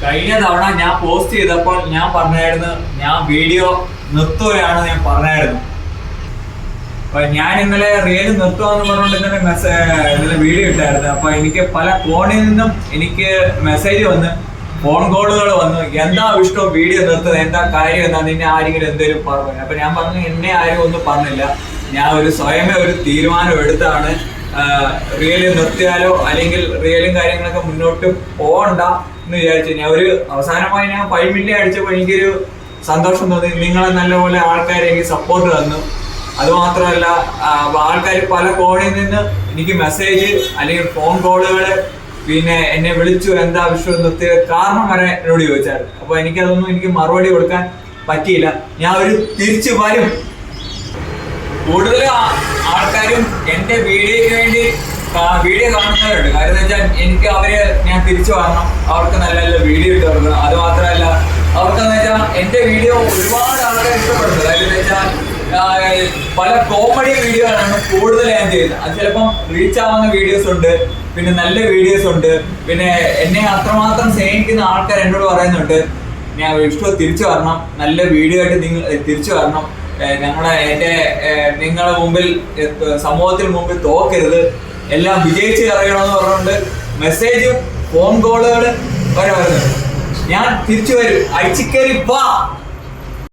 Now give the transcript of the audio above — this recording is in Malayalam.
കഴിഞ്ഞ തവണ ഞാൻ പോസ്റ്റ് ചെയ്തപ്പോൾ ഞാൻ പറഞ്ഞായിരുന്നു ഞാൻ വീഡിയോ നിർത്തുകയാണ് ഞാൻ പറഞ്ഞായിരുന്നു. അപ്പൊ ഞാൻ ഇന്നലെ റീൽ നിർത്തുകയെന്ന് പറഞ്ഞുകൊണ്ട് ഇന്നലെ വീഡിയോ ഇട്ടായിരുന്നു. അപ്പൊ എനിക്ക് പല ഫോണിൽ നിന്നും എനിക്ക് മെസ്സേജ് വന്ന്, ഫോൺ കോളുകൾ വന്നു, എന്താ ഇഷ്ടം വീഡിയോ നിർത്തുന്നത്, എന്താ കാര്യം, എന്താ നിന്നെ ആരെങ്കിലും എന്തെങ്കിലും പറഞ്ഞു. അപ്പൊ ഞാൻ പറഞ്ഞു എന്നെ ആരും ഒന്നും പറഞ്ഞില്ല, ഞാൻ സ്വയമേ ഒരു തീരുമാനം എടുത്താണ് റിയല് നിർത്തിയാലോ അല്ലെങ്കിൽ റിയലും കാര്യങ്ങളൊക്കെ മുന്നോട്ട് പോകണ്ട എന്ന് വിചാരിച്ചു. ഞാൻ അവസാനമായി ഞാൻ 5 മില്യൺ അടിച്ചപ്പോൾ എനിക്കൊരു സന്തോഷം തോന്നി. നിങ്ങളെ നല്ലപോലെ ആൾക്കാർ എനിക്ക് സപ്പോർട്ട് തന്നു. അതുമാത്രമല്ല ആൾക്കാർ പല കോണിൽ നിന്ന് എനിക്ക് മെസ്സേജ് അല്ലെങ്കിൽ ഫോൺ കോളുകൾ, പിന്നെ എന്നെ വിളിച്ചു എന്താ വിഷയം നിർത്തിയ കാരണം വരെ എന്നോട് ചോദിച്ചായിരുന്നു. അപ്പൊ എനിക്ക് മറുപടി കൊടുക്കാൻ പറ്റിയില്ല. ഞാൻ തിരിച്ചു വരും. കൂടുതൽ ആൾക്കാരും എന്റെ വീഡിയോയ്ക്ക് വേണ്ടി വീഡിയോ കാണുന്നവരുണ്ട്. കാര്യം എന്ന് വെച്ചാൽ ഞാൻ തിരിച്ചു വരണം, അവർക്ക് നല്ല നല്ല വീഡിയോ ഇട്ട് കൊടുക്കണം. അത് മാത്രമല്ല അവർക്കെന്ന് വെച്ചാൽ എന്റെ വീഡിയോ ഒരുപാട് ആൾക്കാർ ഇഷ്ടപ്പെടുന്നത്. കാര്യം എന്ന് വെച്ചാൽ പല കോമഡി വീഡിയോകളാണ് കൂടുതൽ ഞാൻ ചെയ്യുന്നത്. അത് ചിലപ്പം റീച്ച് ആവുന്ന വീഡിയോസ് ഉണ്ട്, പിന്നെ നല്ല വീഡിയോസ് ഉണ്ട്. പിന്നെ എന്നെ അത്രമാത്രം സ്നേഹിക്കുന്ന ആൾക്കാർ എന്നോട് പറയുന്നുണ്ട് ഞാൻ ഇഷ്ടം തിരിച്ചു വരണം, നല്ല വീഡിയോ ആയിട്ട് നിങ്ങൾ തിരിച്ചു വരണം, നിങ്ങളുടെ മുമ്പിൽ സമൂഹത്തിന് മുമ്പിൽ തോക്കരുത്, എല്ലാം വിജയിച്ച് അറിയണമെന്ന് പറഞ്ഞുകൊണ്ട് മെസ്സേജും ഫോൺ കോളുകൾ വരെ വരുന്നുണ്ട്. ഞാൻ തിരിച്ചു വരും. അടിച്ചിക്കരി വാ.